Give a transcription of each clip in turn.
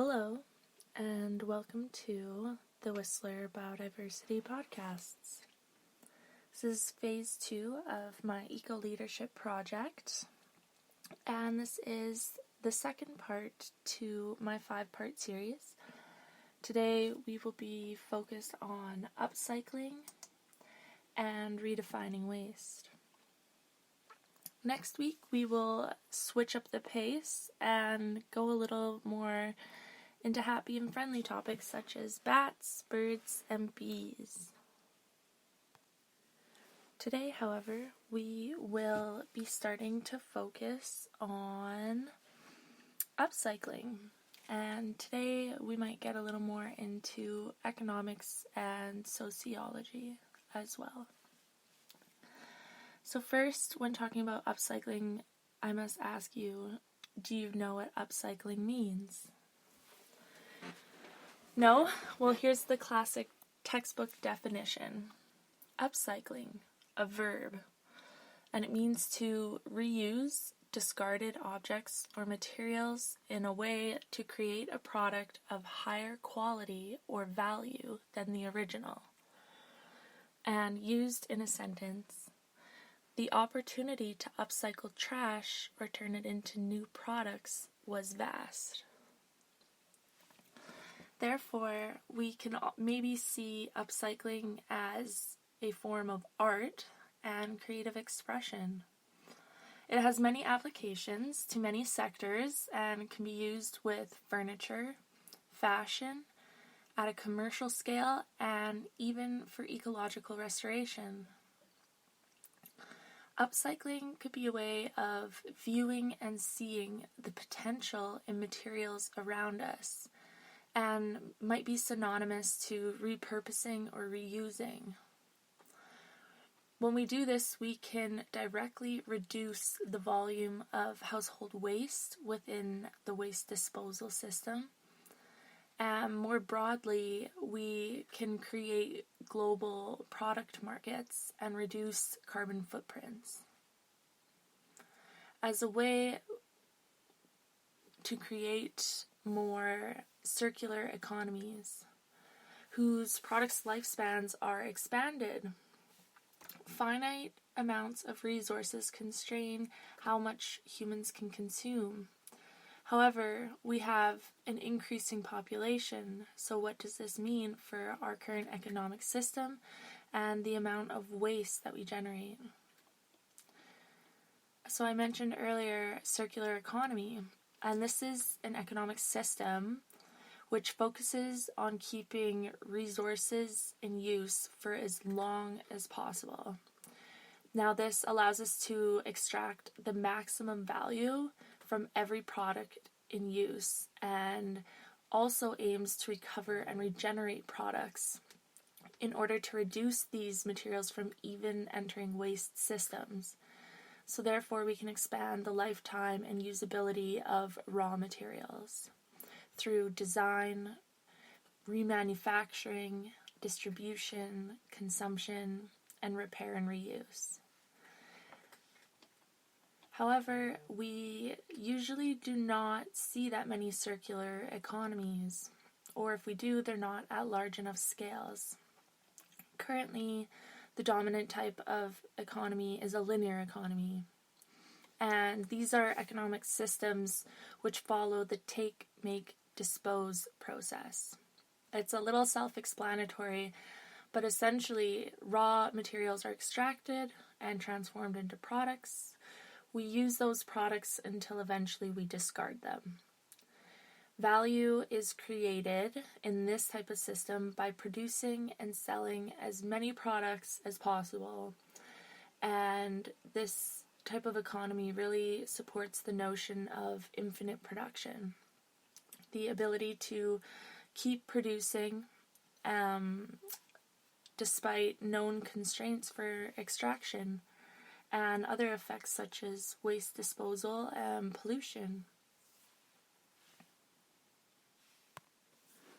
Hello, and welcome to the Whistler Biodiversity Podcasts. This is phase 2 of my eco-leadership project, and this is the second part to my 5-part series. Today we will be focused on upcycling and redefining waste. Next week we will switch up the pace and go a little more into happy and friendly topics such as bats, birds, and bees. Today, however, we will be starting to focus on upcycling. And today we might get a little more into economics and sociology as well. So first, when talking about upcycling, I must ask you, do you know what upcycling means? No? Well, here's the classic textbook definition. Upcycling, a verb, and it means to reuse discarded objects or materials in a way to create a product of higher quality or value than the original. And used in a sentence, the opportunity to upcycle trash or turn it into new products was vast. Therefore, we can maybe see upcycling as a form of art and creative expression. It has many applications to many sectors and can be used with furniture, fashion, at a commercial scale, and even for ecological restoration. Upcycling could be a way of viewing and seeing the potential in materials around us, and might be synonymous to repurposing or reusing. When we do this, we can directly reduce the volume of household waste within the waste disposal system. And more broadly, we can create global product markets and reduce carbon footprints. As a way to create more circular economies whose products' lifespans are expanded. Finite amounts of resources constrain how much humans can consume. However, we have an increasing population, so what does this mean for our current economic system and the amount of waste that we generate? So I mentioned earlier circular economy, and this is an economic system which focuses on keeping resources in use for as long as possible. Now, this allows us to extract the maximum value from every product in use and also aims to recover and regenerate products in order to reduce these materials from even entering waste systems. So therefore, we can expand the lifetime and usability of raw materials through design, remanufacturing, distribution, consumption, and repair and reuse. However, we usually do not see that many circular economies, or if we do, they're not at large enough scales. Currently, the dominant type of economy is a linear economy, and these are economic systems which follow the take, make, dispose process. It's a little self-explanatory, but essentially raw materials are extracted and transformed into products. We use those products until eventually we discard them. Value is created in this type of system by producing and selling as many products as possible, and this type of economy really supports the notion of infinite production. The ability to keep producing despite known constraints for extraction and other effects such as waste disposal and pollution.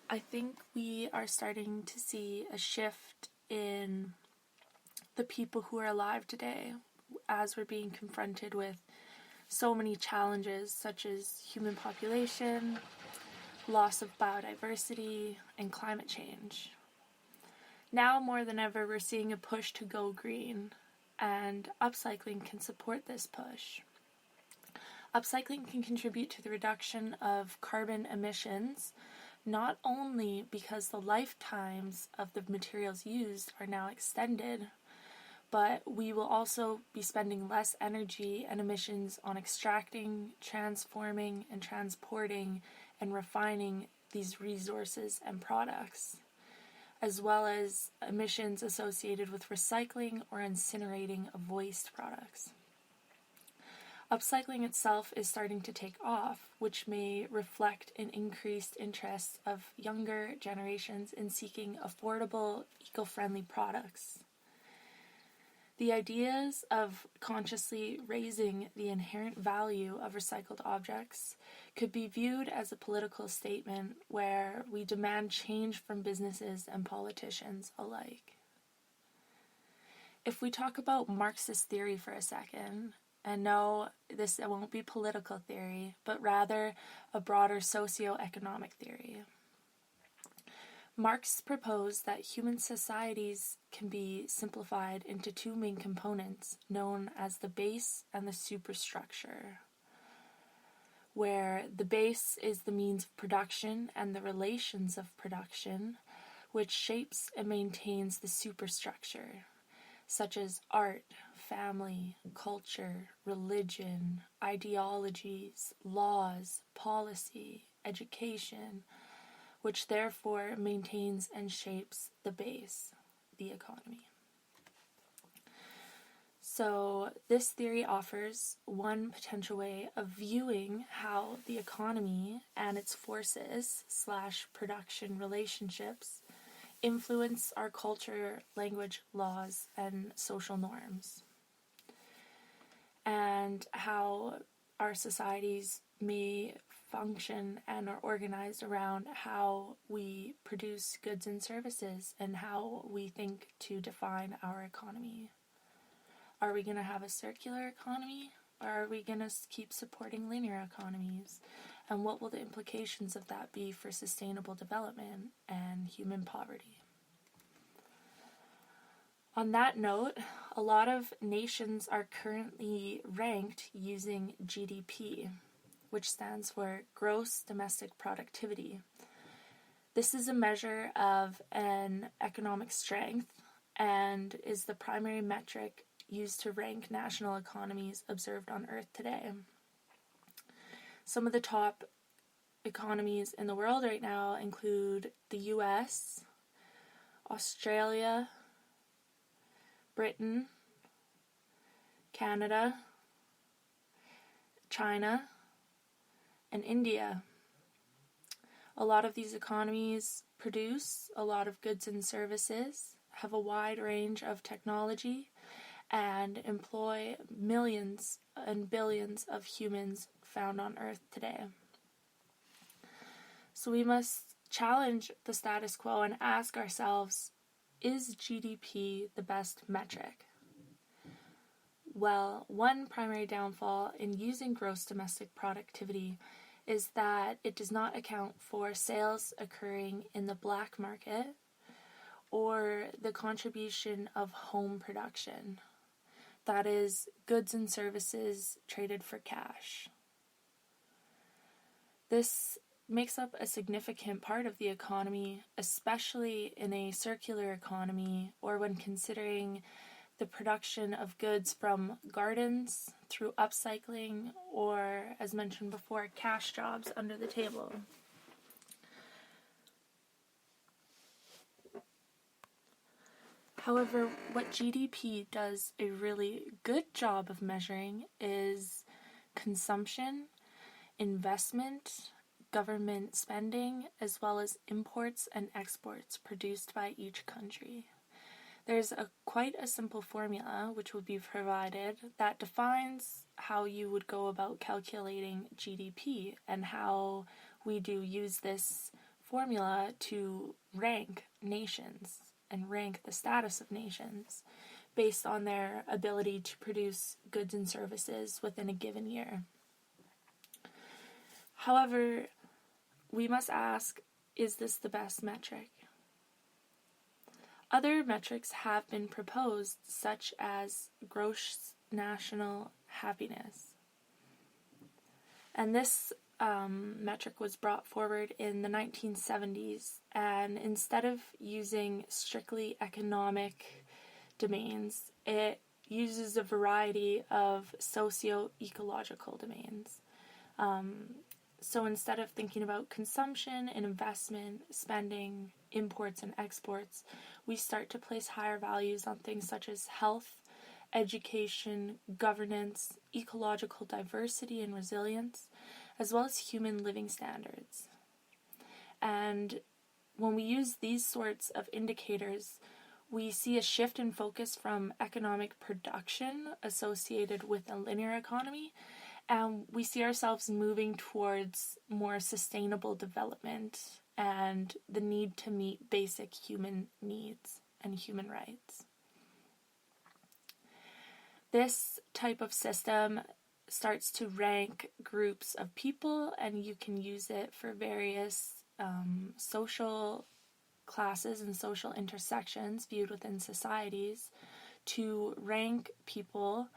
I think we are starting to see a shift in the people who are alive today as we're being confronted with so many challenges such as human population, loss of biodiversity, and climate change. Now more than ever, we're seeing a push to go green, and upcycling can support this push. Upcycling can contribute to the reduction of carbon emissions, not only because the lifetimes of the materials used are now extended, but we will also be spending less energy and emissions on extracting, transforming, and transporting and refining these resources and products, as well as emissions associated with recycling or incinerating of waste products. Upcycling itself is starting to take off, which may reflect an increased interest of younger generations in seeking affordable, eco-friendly products. The ideas of consciously raising the inherent value of recycled objects could be viewed as a political statement where we demand change from businesses and politicians alike. If we talk about Marxist theory for a second, and no, this won't be political theory, but rather a broader socio-economic theory. Marx proposed that human societies can be simplified into two main components known as the base and the superstructure, where the base is the means of production and the relations of production, which shapes and maintains the superstructure, such as art, family, culture, religion, ideologies, laws, policy, education, which therefore maintains and shapes the base, the economy. So this theory offers one potential way of viewing how the economy and its forces / production relationships influence our culture, language, laws, and social norms, and how our societies may function and are organized around how we produce goods and services and how we think to define our economy. Are we going to have a circular economy, or are we going to keep supporting linear economies? And what will the implications of that be for sustainable development and human poverty? On that note, a lot of nations are currently ranked using GDP, which stands for Gross Domestic Productivity. This is a measure of an economic strength and is the primary metric used to rank national economies observed on Earth today. Some of the top economies in the world right now include the US, Australia, Britain, Canada, China, and India. A lot of these economies produce a lot of goods and services, have a wide range of technology, and employ millions and billions of humans found on Earth today. So we must challenge the status quo and ask ourselves, is GDP the best metric? Well, one primary downfall in using gross domestic productivity is that it does not account for sales occurring in the black market or the contribution of home production. That is, goods and services traded for cash. This makes up a significant part of the economy, especially in a circular economy or when considering the production of goods from gardens through upcycling or, as mentioned before, cash jobs under the table. However, what GDP does a really good job of measuring is consumption, investment, government spending, as well as imports and exports produced by each country. There's quite a simple formula which will be provided that defines how you would go about calculating GDP and how we do use this formula to rank nations and rank the status of nations based on their ability to produce goods and services within a given year. However, we must ask, is this the best metric? Other metrics have been proposed, such as gross national happiness. And this metric was brought forward in the 1970s, and instead of using strictly economic domains, it uses a variety of socio-ecological domains. So instead of thinking about consumption and investment, spending, imports and exports, we start to place higher values on things such as health, education, governance, ecological diversity and resilience, as well as human living standards. And when we use these sorts of indicators, we see a shift in focus from economic production associated with a linear economy, and we see ourselves moving towards more sustainable development and the need to meet basic human needs and human rights. This type of system starts to rank groups of people, and you can use it for various social classes and social intersections viewed within societies to rank people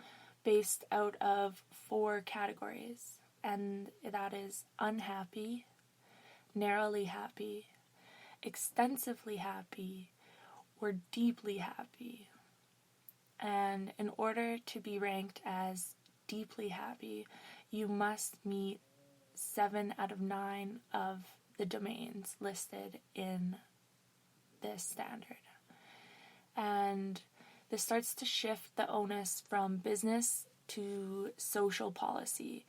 based out of 4 categories, and that is unhappy, narrowly happy, extensively happy, or deeply happy. And in order to be ranked as deeply happy, you must meet 7 out of 9 of the domains listed in this standard. And this starts to shift the onus from business to social policy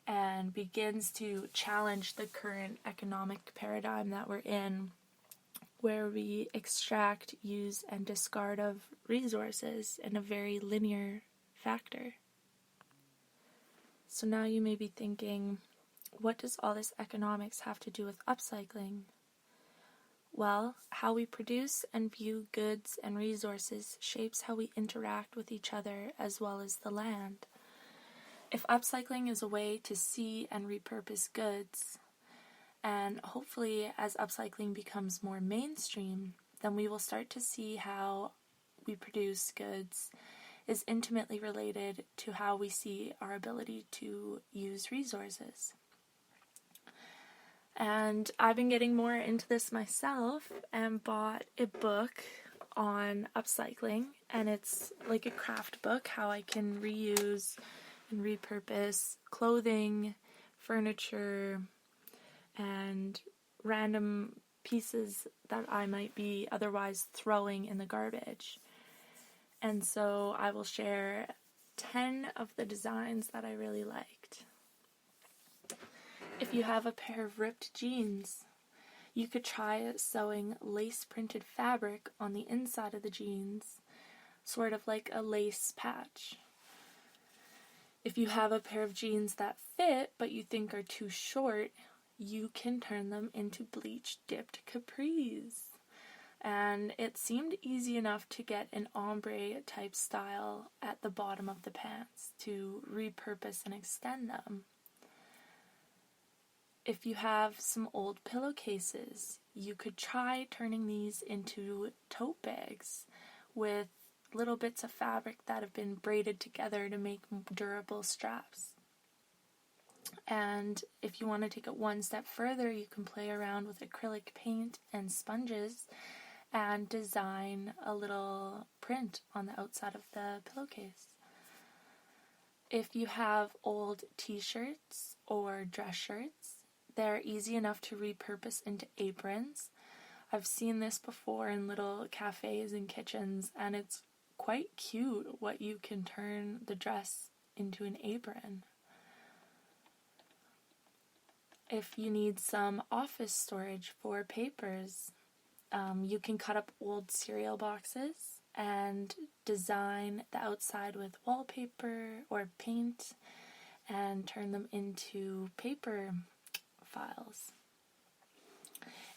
and begins to challenge the current economic paradigm that we're in, where we extract, use, and discard of resources in a very linear factor. So now you may be thinking, what does all this economics have to do with upcycling? Well, how we produce and view goods and resources shapes how we interact with each other as well as the land. If upcycling is a way to see and repurpose goods, and hopefully as upcycling becomes more mainstream, then we will start to see how we produce goods is intimately related to how we see our ability to use resources. And I've been getting more into this myself and bought a book on upcycling, and it's like a craft book, how I can reuse and repurpose clothing, furniture, and random pieces that I might be otherwise throwing in the garbage. And so I will share 10 of the designs that I really liked. If you have a pair of ripped jeans, you could try sewing lace-printed fabric on the inside of the jeans, sort of like a lace patch. If you have a pair of jeans that fit but you think are too short, you can turn them into bleach-dipped capris. And it seemed easy enough to get an ombre-type style at the bottom of the pants to repurpose and extend them. If you have some old pillowcases, you could try turning these into tote bags with little bits of fabric that have been braided together to make durable straps. And if you want to take it one step further, you can play around with acrylic paint and sponges and design a little print on the outside of the pillowcase. If you have old t-shirts or dress shirts, they're easy enough to repurpose into aprons. I've seen this before in little cafes and kitchens, and it's quite cute what you can turn the dress into an apron. If you need some office storage for papers, you can cut up old cereal boxes and design the outside with wallpaper or paint and turn them into paper files.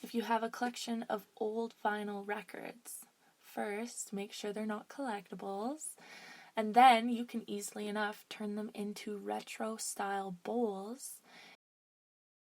If you have a collection of old vinyl records, first make sure they're not collectibles, and then you can easily enough turn them into retro style bowls